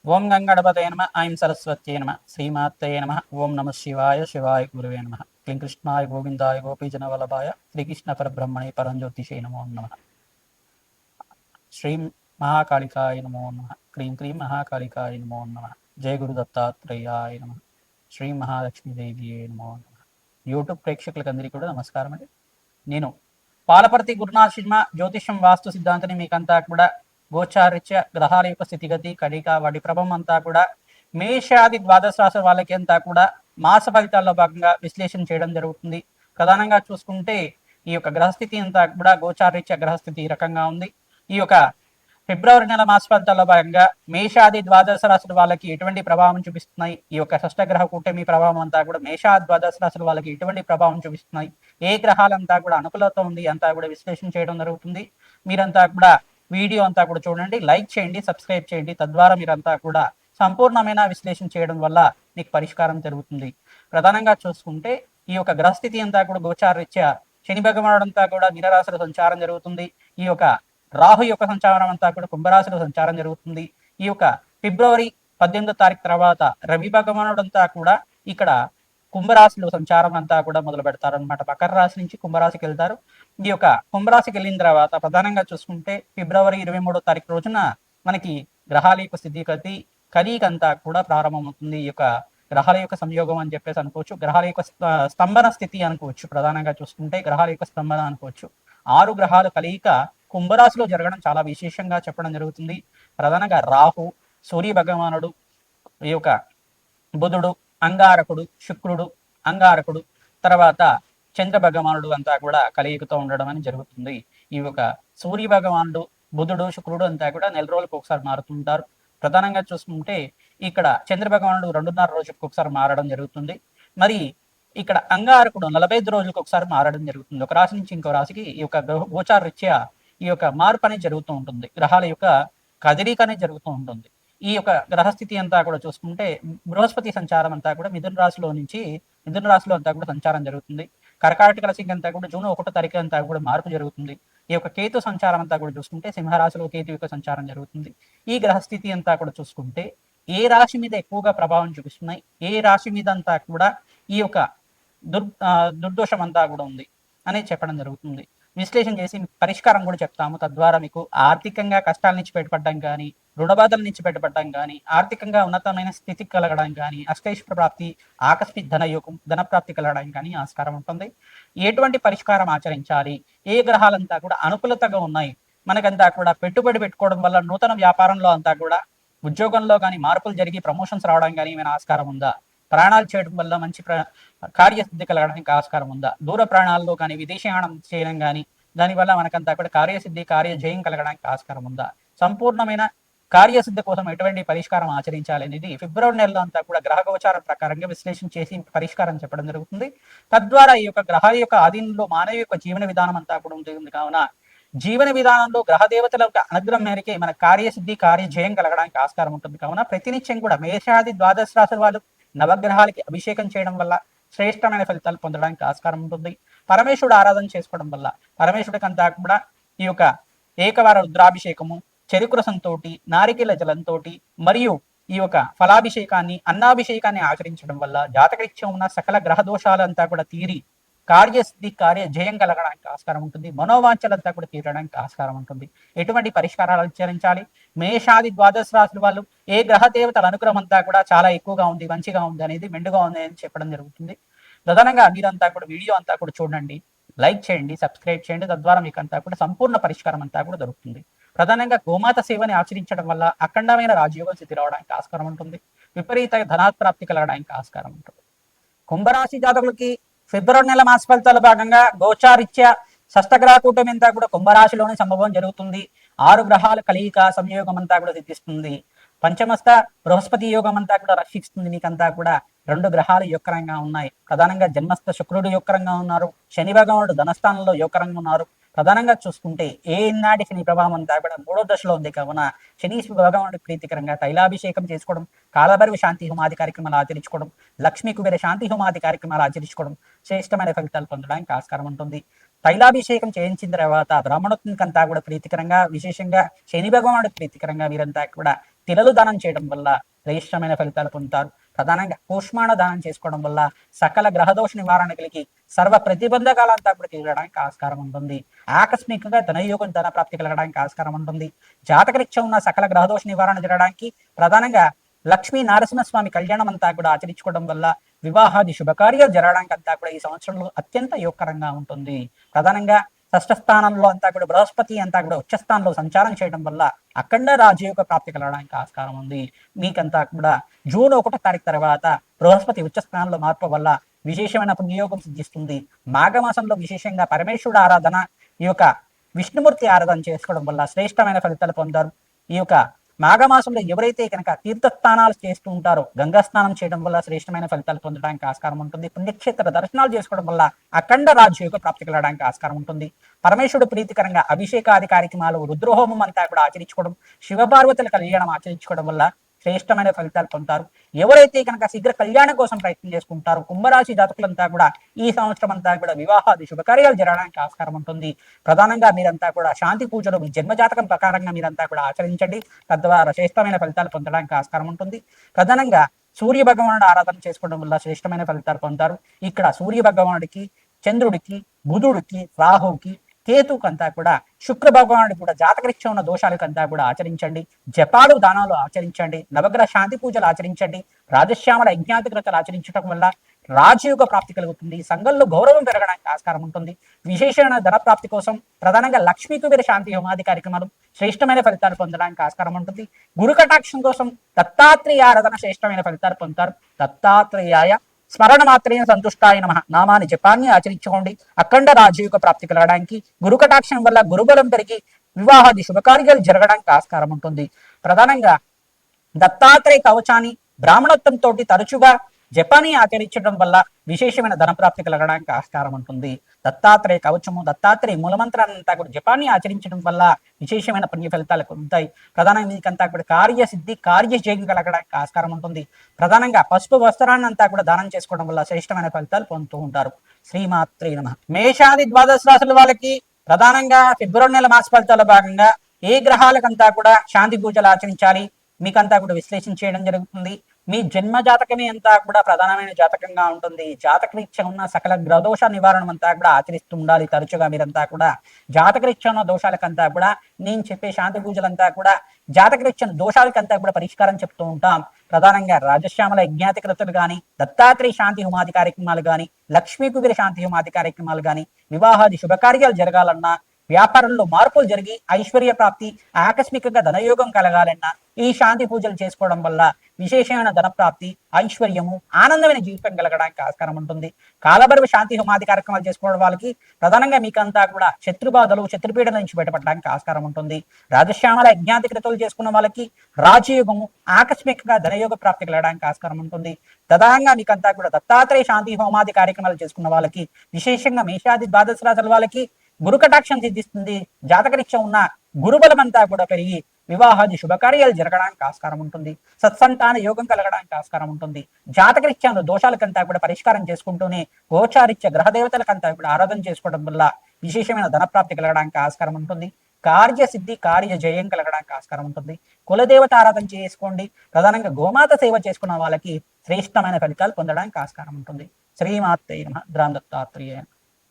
ఓం గంగణపతయ నమ ఐం సరస్వత్యై నమ శ్రీమాత్రయ నమ ఓం నమ శివాయ శివాయ గురువే నమ క్లీం కృష్ణాయ గోవిందాయ గోపీజన వల్లభాయ శ్రీకృష్ణ పరబ్రహ్మణే పరంజ్యోతిషే నమో నమ శ్రీం మహాకాళికాయ నమో నమ క్లీం క్లీం మహాకాళికాయ నమో నమ జయ గురు దత్తాత్రేయాయ నమ శ్రీ మహాలక్ష్మీదేవియే నమో నమ యూట్యూబ్ ప్రేక్షకులకు అందరికీ కూడా నమస్కారం అండి. నేను పాలపర్తి గురునాథ్ శర్మ జ్యోతిషం వాస్తు సిద్ధాంతిని మీకంతా కూడా గోచారిత్య గ్రహాల యొక్క స్థితిగతి కడిక వాటి ప్రభావం అంతా కూడా మేషాది ద్వాదశ రాశి వాళ్ళకి అంతా కూడా మాస ఫలితాల్లో భాగంగా విశ్లేషణ చేయడం జరుగుతుంది. ప్రధానంగా చూసుకుంటే ఈ యొక్క గ్రహస్థితి అంతా కూడా గోచారిత్య గ్రహస్థితి ఈ రకంగా ఉంది. ఈ యొక్క ఫిబ్రవరి నెల మాస ఫలితాల్లో భాగంగా మేషాది ద్వాదశ రాశుల వాళ్ళకి ఎటువంటి ప్రభావం చూపిస్తున్నాయి, ఈ యొక్క షష్టగ్రహ కూటమి ప్రభావం అంతా కూడా మేషాది ద్వాదశ రాశుల వాళ్ళకి ఎటువంటి ప్రభావం చూపిస్తున్నాయి, ఏ గ్రహాలంతా కూడా అనుకూలత ఉంది అంతా కూడా విశ్లేషణ చేయడం జరుగుతుంది. మీరంతా కూడా వీడియో అంతా కూడా చూడండి, లైక్ చేయండి, సబ్స్క్రైబ్ చేయండి. తద్వారా మీరంతా కూడా సంపూర్ణమైన విశ్లేషణ చేయడం వల్ల మీకు పరిష్కారం జరుగుతుంది. ప్రధానంగా చూసుకుంటే ఈ యొక్క గ్రహస్థితి అంతా కూడా గోచారరీత్యా శని భగవానుడు అంతా కూడా మీనరాశిలో సంచారం జరుగుతుంది. ఈ యొక్క రాహు యొక్క సంచారం అంతా కూడా కుంభరాశిలో సంచారం జరుగుతుంది. ఈ యొక్క ఫిబ్రవరి 18వ తారీఖు తర్వాత రవి భగవానుడు అంతా కూడా ఇక్కడ కుంభరాశిలో సంచారం అంతా కూడా మొదలు పెడతారు అనమాట. మకర రాశి నుంచి కుంభరాశికి వెళ్తారు. ఈ యొక్క కుంభరాశికి వెళ్ళిన తర్వాత ప్రధానంగా చూసుకుంటే ఫిబ్రవరి 23వ తారీఖు రోజున మనకి గ్రహాల యొక్క స్థితిగతి కరీకంతా కూడా ప్రారంభమవుతుంది. ఈ యొక్క గ్రహాల యొక్క సంయోగం అని చెప్పేసి అనుకోవచ్చు, గ్రహాల యొక్క స్తంభన స్థితి అనుకోవచ్చు. ప్రధానంగా చూసుకుంటే గ్రహాల యొక్క స్తంభన అనుకోవచ్చు. 6 గ్రహాలు కలయిక కుంభరాశిలో జరగడం చాలా విశేషంగా చెప్పడం జరుగుతుంది. ప్రధానంగా రాహు, సూర్య భగవానుడు, ఈ యొక్క బుధుడు, అంగారకుడు, శుక్రుడు, అంగారకుడు, తర్వాత చంద్ర భగవానుడు అంతా కూడా కలయికతో ఉండడం అని జరుగుతుంది. ఈ యొక్క సూర్య భగవానుడు, బుధుడు, శుక్రుడు అంతా కూడా నెల రోజులకు ఒకసారి మారుతుంటారు. ప్రధానంగా చూసుకుంటే ఇక్కడ చంద్ర భగవానుడు 2.5 రోజులకు ఒకసారి మారడం జరుగుతుంది. మరి ఇక్కడ అంగారకుడు 45 రోజులకు ఒకసారి మారడం జరుగుతుంది. ఒక రాశి నుంచి ఇంకో రాశికి ఈ యొక్క గోచార రీత్యా ఈ యొక్క మార్పు అనేది జరుగుతూ ఉంటుంది. గ్రహాల యొక్క కదలిక అనేది జరుగుతూ ఉంటుంది. ఈ యొక్క గ్రహస్థితి అంతా కూడా చూసుకుంటే బృహస్పతి సంచారం అంతా కూడా మిథున రాశిలో అంతా కూడా సంచారం జరుగుతుంది. కర్కాటక రాశికి అంతా కూడా జూన్ 1వ తారీఖు అంతా కూడా మార్పు జరుగుతుంది. ఈ యొక్క కేతు సంచారం అంతా కూడా చూసుకుంటే సింహరాశిలో కేతు యొక్క సంచారం జరుగుతుంది. ఈ గ్రహస్థితి అంతా కూడా చూసుకుంటే ఏ రాశి మీద ఎక్కువగా ప్రభావం చూపిస్తున్నాయి, ఏ రాశి మీద అంతా కూడా ఈ యొక్క దుర్దోషం అంతా కూడా ఉంది అనేది చెప్పడం జరుగుతుంది. విశ్లేషణ చేసి పరిష్కారం కూడా చెప్తాము. తద్వారా మీకు ఆర్థికంగా కష్టాల నుంచి బయటపడడం కానీ, రుణబాధల నుంచి బయటపడడం కానీ, ఆర్థికంగా ఉన్నతమైన స్థితి కలగడం కానీ, అష్టైశ్వర్య ప్రాప్తి, ఆకస్మిక ధన ప్రాప్తి కలగడం కానీ ఆస్కారం ఉంటుంది. ఎటువంటి పరిష్కారం ఆచరించాలి, ఏ గ్రహాలంతా కూడా అనుకూలతగా ఉన్నాయి, మనకంతా కూడా పెట్టుబడి పెట్టుకోవడం వల్ల నూతన వ్యాపారంలో అంతా కూడా ఉద్యోగంలో కానీ మార్పులు జరిగి ప్రమోషన్స్ రావడం కానీ ఏమైనా ఆస్కారం ఉందా, ప్రయాణాలు చేయడం వల్ల మంచి కార్యసిద్ధి కలగడానికి ఆస్కారం ఉందా, దూర ప్రయాణాల్లో కానీ విదేశీయానం చేయడం కానీ దానివల్ల మనకంతా కూడా కార్యసిద్ధి కార్యజయం కలగడానికి ఆస్కారం ఉందా, సంపూర్ణమైన కార్యసిద్ధి కోసం ఎటువంటి పరిష్కారం ఆచరించాలి అనేది ఫిబ్రవరి నెలలో అంతా కూడా గ్రహ గోచారం ప్రకారంగా విశ్లేషణ చేసి పరిష్కారం చెప్పడం జరుగుతుంది. తద్వారా ఈ యొక్క గ్రహాల యొక్క ఆధీనంలో మానవ యొక్క జీవన విధానం అంతా కూడా ఉంటుంది. కావున జీవన విధానంలో గ్రహ దేవతల యొక్క అనుగ్రహం మేరకే మన కార్యసిద్ధి కార్యజయం కలగడానికి ఆస్కారం ఉంటుంది. కావున ప్రతినిత్యం కూడా మేషాది ద్వాదశ రాశుల వాళ్ళు నవగ్రహాలకి అభిషేకం చేయడం వల్ల శ్రేష్టమైన ఫలితాలు పొందడానికి ఆస్కారం ఉంటుంది. పరమేశ్వరుడు ఆరాధన చేసుకోవడం వల్ల పరమేశ్వరుడికి అంతా కూడా ఈ యొక్క ఏకవార రుద్రాభిషేకము, చెరుకు రసంతో, నారికేల జలంతో మరియు ఈ యొక్క ఫలాభిషేకాన్ని, అన్నాభిషేకాన్ని ఆచరించడం వల్ల జాతకరీత్యం ఉన్న సకల గ్రహ దోషాలంతా కూడా తీరి కార్యసిద్ధి కార్యజయం కలగడానికి ఆస్కారం ఉంటుంది. మనోవాంఛలంతా కూడా తీరడానికి ఆస్కారం ఉంటుంది. ఎటువంటి పరిష్కారాలు ఆచరించాలి, మేషాది ద్వాదశ రాశుల వాళ్ళు ఏ గ్రహ దేవతల అనుగ్రహం అంతా కూడా చాలా ఎక్కువగా ఉంది, మంచిగా ఉంది అనేది, మెండుగా ఉంది అని చెప్పడం జరుగుతుంది. ప్రధానంగా మీరంతా కూడా వీడియో అంతా కూడా చూడండి, లైక్ చేయండి, సబ్స్క్రైబ్ చేయండి. తద్వారా మీకు అంతా కూడా సంపూర్ణ పరిష్కారం అంతా కూడా దొరుకుతుంది. ప్రధానంగా గోమాత సేవని ఆచరించడం వల్ల అఖండమైన రాజయోగం స్థితి రావడానికి ఆస్కారం ఉంటుంది. విపరీత ధనాత్ప్రాప్తి కలగడానికి ఆస్కారం ఉంటుంది. కుంభరాశి జాతకులకి ఫిబ్రవరి నెల మాస ఫలితాల భాగంగా గోచారిత్య షష్టగ్రహ కూటమి అంతా కూడా కుంభరాశిలోనే సంభవం జరుగుతుంది. 6 గ్రహాల కలయిక సంయోగం అంతా కూడా సిద్ధిస్తుంది. పంచమస్థ బృహస్పతి యోగం అంతా కూడా రక్షిస్తుంది. నీకంతా కూడా 2 గ్రహాలు యోగకరంగా ఉన్నాయి. ప్రధానంగా జన్మస్థ శుక్రుడు యోగకరంగా ఉన్నారు, శని భగవానుడు ధనస్థానంలో యోగకరంగా ఉన్నారు. ప్రధానంగా చూసుకుంటే ఏనాటి శని ప్రభావం అంతా కూడా 3వ దశలో ఉంది. కావున శని భగవానుడికి ప్రీతికరంగా తైలాభిషేకం చేసుకోవడం, కాలభైరవ శాంతి హోమాది కార్యక్రమాలు ఆచరించుకోవడం, లక్ష్మీ కుబేర శాంతి హోమాది కార్యక్రమాలు ఆచరించుకోవడం శ్రేష్టమైన ఫలితాలు పొందడానికి ఆస్కారం ఉంటుంది. తైలాభిషేకం చేయించిన తర్వాత బ్రాహ్మణోత్మకంతా కూడా ప్రీతికరంగా, విశేషంగా శని భగవానుడికి ప్రీతికరంగా వీరంతా కూడా తిలలు దానం చేయడం వల్ల శ్రేష్టమైన ఫలితాలు పొందుతారు. ప్రధానంగా కూష్మాణ దానం చేసుకోవడం వల్ల సకల గ్రహదోష నివారణ కలిగి సర్వ ప్రతిబంధకాలంతా కూడా తీరడానికి ఆస్కారం ఉంటుంది. ఆకస్మికంగా ధనయోగం ధన ప్రాప్తి కలగడానికి ఆస్కారం ఉంటుంది. జాతకరీత్యా ఉన్న సకల గ్రహదోష నివారణ జరగడానికి ప్రధానంగా లక్ష్మీ నరసింహస్వామి కళ్యాణం అంతా కూడా ఆచరించుకోవడం వల్ల వివాహాది శుభకార్యాలు జరగడానికి అంతా కూడా ఈ సంవత్సరంలో అత్యంత యోగకరంగా ఉంటుంది. ప్రధానంగా షష్ఠ స్థానంలో అంతా కూడా బృహస్పతి అంతా కూడా ఉచ్చస్థానంలో సంచారం చేయడం వల్ల అఖండ రాజయోగ ప్రాప్తి కలగడానికి ఆస్కారం ఉంది. మీకంతా కూడా జూన్ 1వ తారీఖు తర్వాత బృహస్పతి ఉచ్చస్థానంలో మార్పు వల్ల విశేషమైన పుణ్యయోగం సిద్ధిస్తుంది. మాఘమాసంలో విశేషంగా పరమేశ్వరుడు ఆరాధన, ఈ యొక్క విష్ణుమూర్తి ఆరాధన చేసుకోవడం వల్ల శ్రేష్టమైన ఫలితాలు పొందారు. ఈ యొక్క మాఘమాసంలో ఎవరైతే కనుక తీర్థస్థానాలు చేస్తూ ఉంటారో గంగా స్నానం చేయడం వల్ల శ్రేష్టమైన ఫలితాలు పొందడానికి ఆస్కారం ఉంటుంది. పుణ్యక్షేత్ర దర్శనాలు చేసుకోవడం వల్ల అఖండ రాజయోగ ప్రాప్తి కలగడానికి ఆస్కారం ఉంటుంది. పరమేశ్వరుడు ప్రీతికరంగా అభిషేకాది కార్యక్రమాలు, రుద్రహోమం అంతా కూడా ఆచరించుకోవడం, శివపార్వతుల కళ్యాణం ఆచరించుకోవడం వల్ల శ్రేష్టమైన ఫలితాలు పొందుతారు. ఎవరైతే కనుక శీఘ్ర కళ్యాణం కోసం ప్రయత్నం చేసుకుంటారో కుంభరాశి జాతకులంతా కూడా ఈ సంవత్సరం అంతా కూడా వివాహాది శుభకార్యాలు జరగడానికి ఆస్కారం ఉంటుంది. ప్రధానంగా మీరంతా కూడా శాంతి పూజలు మీ జన్మజాతకం ప్రకారంగా మీరంతా కూడా ఆచరించండి. తద్వారా శ్రేష్టమైన ఫలితాలు పొందడానికి ఆస్కారం ఉంటుంది. ప్రధానంగా సూర్య భగవానుడు ఆరాధన చేసుకోవడం వల్ల శ్రేష్టమైన ఫలితాలు పొందుతారు. ఇక్కడ సూర్య భగవానుడికి, చంద్రుడికి, బుధుడికి, రాహుకి, కేతుకంతా కూడా, శుక్ర భగవానుడు కూడా జాతకరీత్యా ఉన్న దోషాలకంతా కూడా ఆచరించండి. జపాలు దానాలు ఆచరించండి. నవగ్రహ శాంతి పూజలు ఆచరించండి. రాజశ్యామల యజ్ఞాతిగ్రతలు ఆచరించడం వల్ల రాజయోగ ప్రాప్తి కలుగుతుంది. సంఘంలో గౌరవం పెరగడానికి ఆస్కారం ఉంటుంది. విశేషమైన ధన ప్రాప్తి కోసం ప్రధానంగా లక్ష్మీ కుబేర శాంతి హోమాది కార్యక్రమాలు శ్రేష్టమైన ఫలితాలు పొందడానికి ఆస్కారం ఉంటుంది. గురు కటాక్షం కోసం దత్తాత్రేయ ఆరాధన శ్రేష్టమైన ఫలితాలు పొందుతారు. దత్తాత్రేయాయ స్మరణ మాత్రేన సంతుష్టాయ నమః నామాన్ని జపాన్ని ఆచరించుకోండి. అఖండ రాజయోగ ప్రాప్తి కలగడానికి, గురు కటాక్షం వల్ల గురుబలం పెరిగి వివాహాది శుభకార్యాలు జరగడానికి ఆస్కారం ఉంటుంది. ప్రధానంగా దత్తాత్రేయ కవచాన్ని బ్రాహ్మణత్వంతో తరచుగా జపాన్ని ఆచరించడం వల్ల విశేషమైన ధన ప్రాప్తి కలగడానికి ఆస్కారం ఉంటుంది. దత్తాత్రేయ కవచము, దత్తాత్రేయ మూలమంత్రాన్నంతా కూడా జపాన్ని ఆచరించడం వల్ల విశేషమైన పుణ్య ఫలితాలు ఉంటాయి. ప్రధానంగా మీకంతా కూడా కార్యసిద్ధి, కార్యజయం కలగడానికి ఆస్కారం ఉంటుంది. ప్రధానంగా పసుపు వస్త్రాన్ని అంతా కూడా దానం చేసుకోవడం వల్ల శ్రేష్టమైన ఫలితాలు పొందుతూ ఉంటారు. శ్రీమాత్రే నమః. మేషాది ద్వాదశ రాశుల వాళ్ళకి ప్రధానంగా ఫిబ్రవరి నెల మాస ఫలితాల భాగంగా ఏ గ్రహాలకంతా కూడా శాంతి పూజలు ఆచరించాలి మీకంతా కూడా విశ్లేషణ చేయడం జరుగుతుంది. మీ జన్మ జాతకమే అంతా కూడా ప్రధానమైన జాతకంగా ఉంటుంది. జాతకరీత్యా ఉన్న సకల గ్రహదోష నివారణ అంతా కూడా ఆచరిస్తూ ఉండాలి. తరచుగా మీరంతా కూడా జాతకరీత్యా ఉన్న దోషాలకంతా కూడా నేను చెప్పే శాంతి పూజలంతా కూడా జాతకరీత్యా దోషాలకంతా కూడా పరిష్కారం చెప్తూ ఉంటాం. ప్రధానంగా రాజశ్యామల యజ్ఞాతికృతులు కానీ, దత్తాత్రేయ శాంతి హోమాది కార్యక్రమాలు కానీ, లక్ష్మీ కుబేర శాంతి హోమాది కార్యక్రమాలు కానీ, వివాహాది శుభకార్యాలు జరగాలన్నా, వ్యాపారంలో మార్పులు జరిగి ఐశ్వర్య ప్రాప్తి, ఆకస్మికంగా ధనయోగం కలగాలన్నా ఈ శాంతి పూజలు చేసుకోవడం వల్ల విశేషమైన ధన ప్రాప్తి, ఐశ్వర్యము, ఆనందమైన జీవితం కలగడానికి ఆస్కారం ఉంటుంది. కాలభైరవ శాంతి హోమాది కార్యక్రమాలు చేసుకోవడం వాళ్ళకి ప్రధానంగా మీకంతా కూడా శత్రుబాధలు, శత్రుపీడల నుంచి బయటపడడానికి ఆస్కారం ఉంటుంది. రాజశ్యామల యజ్ఞాతికృతులు చేసుకున్న వాళ్ళకి రాజయోగము, ఆకస్మికంగా ధనయోగ ప్రాప్తి కలగడానికి ఆస్కారం ఉంటుంది. ప్రధానంగా మీకంతా కూడా దత్తాత్రేయ శాంతి హోమాది కార్యక్రమాలు చేసుకున్న వాళ్ళకి, విశేషంగా మేషాది ద్వాదశ రాశుల వాళ్ళకి గురు కటాక్షం సిద్ధిస్తుంది. జాతకరీత్యా ఉన్న గురుబలం అంతా కూడా పెరిగి వివాహాది శుభకార్యాలు జరగడానికి ఆస్కారం ఉంటుంది. సత్సంతాన యోగం కలగడానికి ఆస్కారం ఉంటుంది. జాతకరీత్యా దోషాలకంతా కూడా పరిష్కారం చేసుకుంటూనే గోచారిత్య గ్రహదేవతలకంతా కూడా ఆరాధన చేసుకోవడం వల్ల విశేషమైన ధనప్రాప్తి కలగడానికి ఆస్కారం ఉంటుంది. కార్యసిద్ధి, కార్య జయం కలగడానికి ఆస్కారం ఉంటుంది. కులదేవత ఆరాధన చేసుకోండి. ప్రధానంగా గోమాత సేవ చేసుకున్న వాళ్ళకి శ్రేష్టమైన ఫలితాలు పొందడానికి ఆస్కారం ఉంటుంది. శ్రీమాత్రే నమః. దత్తాత్రేయ.